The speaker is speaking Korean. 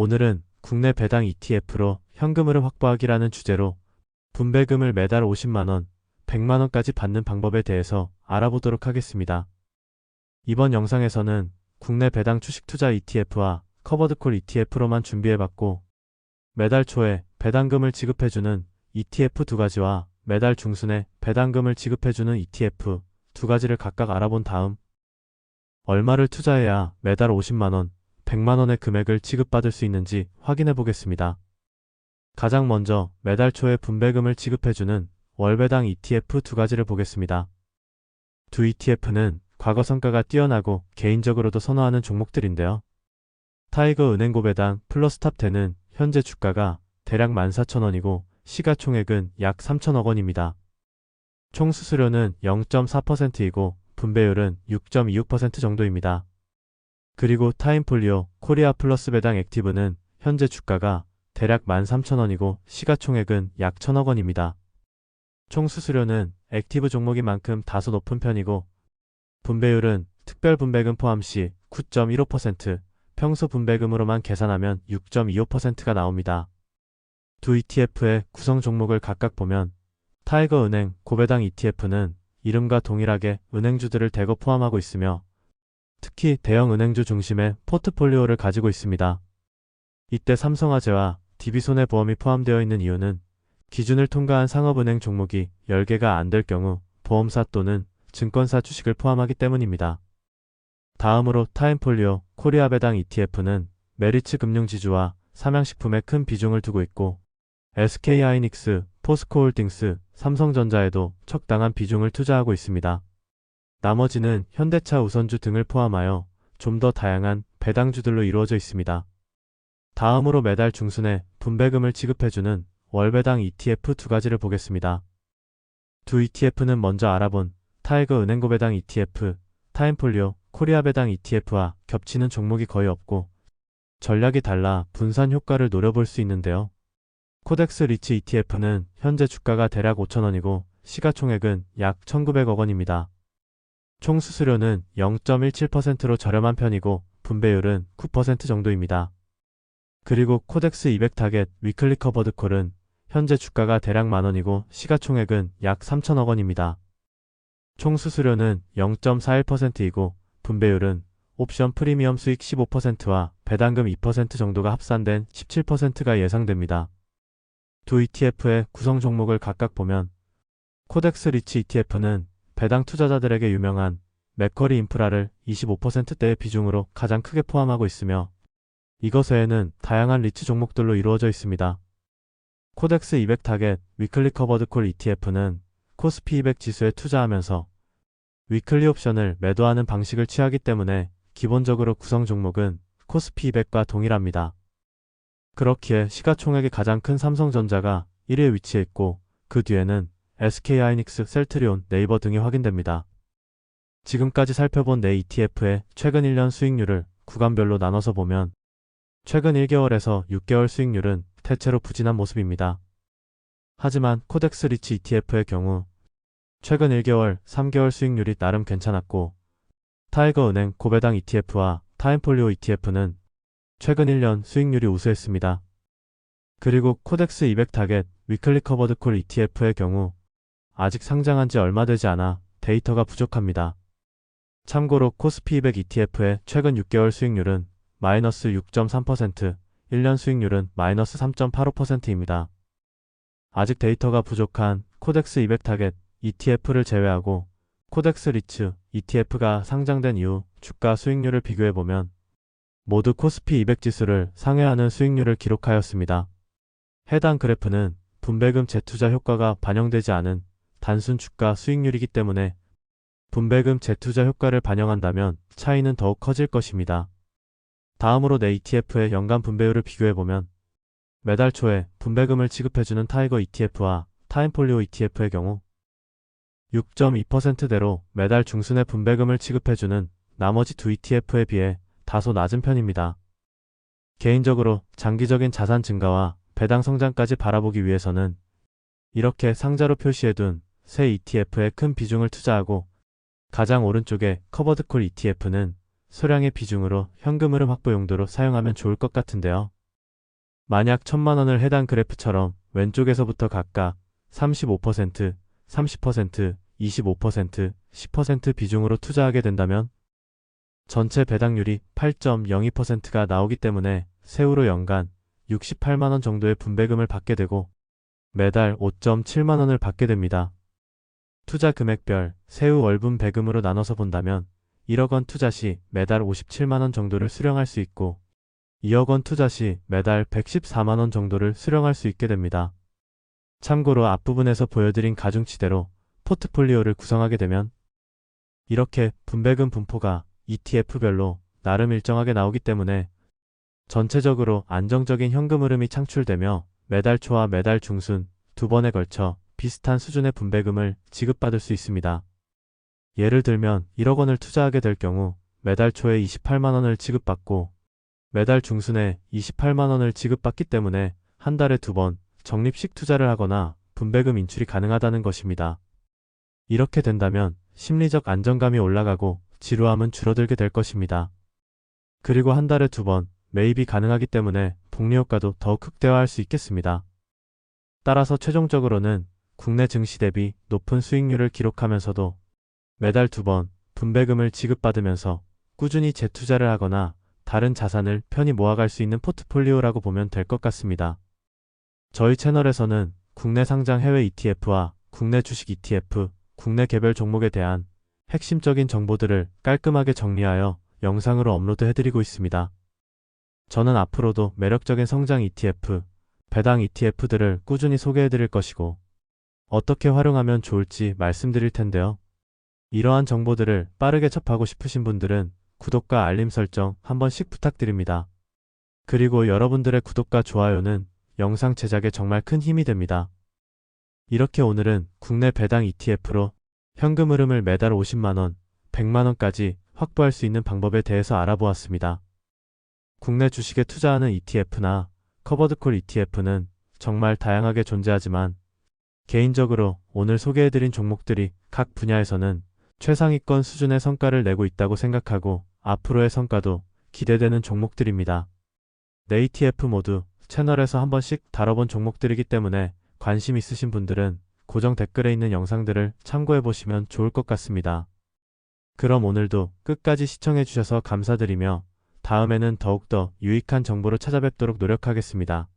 오늘은 국내 배당 ETF로 현금흐름 확보하기라는 주제로 분배금을 매달 50만원, 100만원까지 받는 방법에 대해서 알아보도록 하겠습니다. 이번 영상에서는 국내 배당 주식 투자 ETF와 커버드콜 ETF로만 준비해봤고, 매달 초에 배당금을 지급해주는 ETF 두 가지와 매달 중순에 배당금을 지급해주는 ETF 두 가지를 각각 알아본 다음, 얼마를 투자해야 매달 50만원, 100만원의 금액을 지급받을 수 있는지 확인해 보겠습니다. 가장 먼저 매달 초에 분배금을 지급해주는 월배당 ETF 두 가지를 보겠습니다. 두 ETF는 과거 성과가 뛰어나고 개인적으로도 선호하는 종목들인데요. 타이거은행 고배당 플러스 탑10은 현재 주가가 대략 14,000원이고 시가총액은 약 3천억 원입니다. 총 수수료는 0.4%이고 분배율은 6.26% 정도입니다. 그리고 타임폴리오 코리아 플러스 배당 액티브는 현재 주가가 대략 13,000원이고 시가총액은 약 1,000억 원입니다. 총 수수료는 액티브 종목인 만큼 다소 높은 편이고 분배율은 특별 분배금 포함 시 9.15%, 평소 분배금으로만 계산하면 6.25%가 나옵니다. 두 ETF의 구성 종목을 각각 보면 타이거은행 고배당 ETF는 이름과 동일하게 은행주들을 대거 포함하고 있으며 특히 대형 은행주 중심의 포트폴리오를 가지고 있습니다. 이때 삼성화재와 DB손해보험이 포함되어 있는 이유는 기준을 통과한 상업은행 종목이 10개가 안 될 경우 보험사 또는 증권사 주식을 포함하기 때문입니다. 다음으로 타임폴리오 코리아 배당 ETF는 메리츠 금융지주와 삼양식품에 큰 비중을 두고 있고 SK하이닉스, 포스코홀딩스, 삼성전자에도 적당한 비중을 투자하고 있습니다. 나머지는 현대차 우선주 등을 포함하여 좀 더 다양한 배당주들로 이루어져 있습니다. 다음으로 매달 중순에 분배금을 지급해주는 월배당 ETF 두 가지를 보겠습니다. 두 ETF는 먼저 알아본 타이거은행 고배당 ETF, 타임폴리오 코리아 배당 ETF와 겹치는 종목이 거의 없고 전략이 달라 분산 효과를 노려볼 수 있는데요. 코덱스 리츠 ETF는 현재 주가가 대략 5천원이고 시가총액은 약 1,900억 원입니다. 총 수수료는 0.17%로 저렴한 편이고 분배율은 9% 정도입니다. 그리고 코덱스 200 타겟 위클리 커버드콜은 현재 주가가 대략 만원이고 시가총액은 약 3천억 원입니다. 총 수수료는 0.41%이고 분배율은 옵션 프리미엄 수익 15%와 배당금 2% 정도가 합산된 17%가 예상됩니다. 두 ETF의 구성 종목을 각각 보면 코덱스 리츠 ETF는 배당 투자자들에게 유명한 맥쿼리 인프라를 25%대의 비중으로 가장 크게 포함하고 있으며 이것 외에는 다양한 리츠 종목들로 이루어져 있습니다. 코덱스 200 타겟 위클리 커버드콜 ETF는 코스피 200 지수에 투자하면서 위클리 옵션을 매도하는 방식을 취하기 때문에 기본적으로 구성 종목은 코스피 200과 동일합니다. 그렇기에 시가총액이 가장 큰 삼성전자가 1위에 위치해 있고 그 뒤에는 SK하이닉스, 셀트리온, 네이버 등이 확인됩니다. 지금까지 살펴본 네 ETF의 최근 1년 수익률을 구간별로 나눠서 보면 최근 1개월에서 6개월 수익률은 대체로 부진한 모습입니다. 하지만 코덱스 리츠 ETF의 경우 최근 1개월, 3개월 수익률이 나름 괜찮았고 타이거은행 고배당 ETF와 타임폴리오 ETF는 최근 1년 수익률이 우수했습니다. 그리고 코덱스 200 타겟 위클리 커버드콜 ETF의 경우 아직 상장한 지 얼마 되지 않아 데이터가 부족합니다. 참고로 코스피 200 ETF의 최근 6개월 수익률은 마이너스 6.3%, 1년 수익률은 마이너스 3.85%입니다. 아직 데이터가 부족한 코덱스 200 타겟 ETF를 제외하고 코덱스 리츠 ETF가 상장된 이후 주가 수익률을 비교해보면 모두 코스피 200 지수를 상회하는 수익률을 기록하였습니다. 해당 그래프는 분배금 재투자 효과가 반영되지 않은 단순 주가 수익률이기 때문에 분배금 재투자 효과를 반영한다면 차이는 더욱 커질 것입니다. 다음으로 내 ETF의 연간 분배율을 비교해보면 매달 초에 분배금을 지급해주는 타이거 ETF와 타임폴리오 ETF의 경우 6.2%대로 매달 중순에 분배금을 지급해주는 나머지 두 ETF에 비해 다소 낮은 편입니다. 개인적으로 장기적인 자산 증가와 배당 성장까지 바라보기 위해서는 이렇게 상자로 표시해둔 새 ETF에 큰 비중을 투자하고 가장 오른쪽의 커버드콜 ETF는 소량의 비중으로 현금 흐름 확보 용도로 사용하면 좋을 것 같은데요. 만약 1000만원을 해당 그래프처럼 왼쪽에서부터 각각 35%, 30%, 25%, 10% 비중으로 투자하게 된다면 전체 배당률이 8.02%가 나오기 때문에 세후로 연간 68만원 정도의 분배금을 받게 되고 매달 5.7만원을 받게 됩니다. 투자 금액별 세후 월분 배금으로 나눠서 본다면 1억원 투자 시 매달 57만원 정도를 수령할 수 있고 2억원 투자 시 매달 114만원 정도를 수령할 수 있게 됩니다. 참고로 앞부분에서 보여드린 가중치대로 포트폴리오를 구성하게 되면 이렇게 분배금 분포가 ETF별로 나름 일정하게 나오기 때문에 전체적으로 안정적인 현금 흐름이 창출되며 매달 초와 매달 중순 두 번에 걸쳐 비슷한 수준의 분배금을 지급받을 수 있습니다. 예를 들면 1억원을 투자하게 될 경우 매달 초에 28만원을 지급받고 매달 중순에 28만원을 지급받기 때문에 한 달에 두 번 적립식 투자를 하거나 분배금 인출이 가능하다는 것입니다. 이렇게 된다면 심리적 안정감이 올라가고 지루함은 줄어들게 될 것입니다. 그리고 한 달에 두 번 매입이 가능하기 때문에 복리효과도 더욱 극대화할 수 있겠습니다. 따라서 최종적으로는 국내 증시 대비 높은 수익률을 기록하면서도 매달 두 번 분배금을 지급받으면서 꾸준히 재투자를 하거나 다른 자산을 편히 모아갈 수 있는 포트폴리오라고 보면 될 것 같습니다. 저희 채널에서는 국내 상장 해외 ETF와 국내 주식 ETF, 국내 개별 종목에 대한 핵심적인 정보들을 깔끔하게 정리하여 영상으로 업로드해드리고 있습니다. 저는 앞으로도 매력적인 성장 ETF, 배당 ETF들을 꾸준히 소개해드릴 것이고 어떻게 활용하면 좋을지 말씀드릴 텐데요. 이러한 정보들을 빠르게 접하고 싶으신 분들은 구독과 알림 설정 한 번씩 부탁드립니다. 그리고 여러분들의 구독과 좋아요는 영상 제작에 정말 큰 힘이 됩니다. 이렇게 오늘은 국내 배당 ETF로 현금 흐름을 매달 50만원, 100만원까지 확보할 수 있는 방법에 대해서 알아보았습니다. 국내 주식에 투자하는 ETF나 커버드콜 ETF는 정말 다양하게 존재하지만 개인적으로 오늘 소개해드린 종목들이 각 분야에서는 최상위권 수준의 성과를 내고 있다고 생각하고 앞으로의 성과도 기대되는 종목들입니다. 네 ETF 모두 채널에서 한 번씩 다뤄본 종목들이기 때문에 관심 있으신 분들은 고정 댓글에 있는 영상들을 참고해보시면 좋을 것 같습니다. 그럼 오늘도 끝까지 시청해주셔서 감사드리며 다음에는 더욱더 유익한 정보로 찾아뵙도록 노력하겠습니다.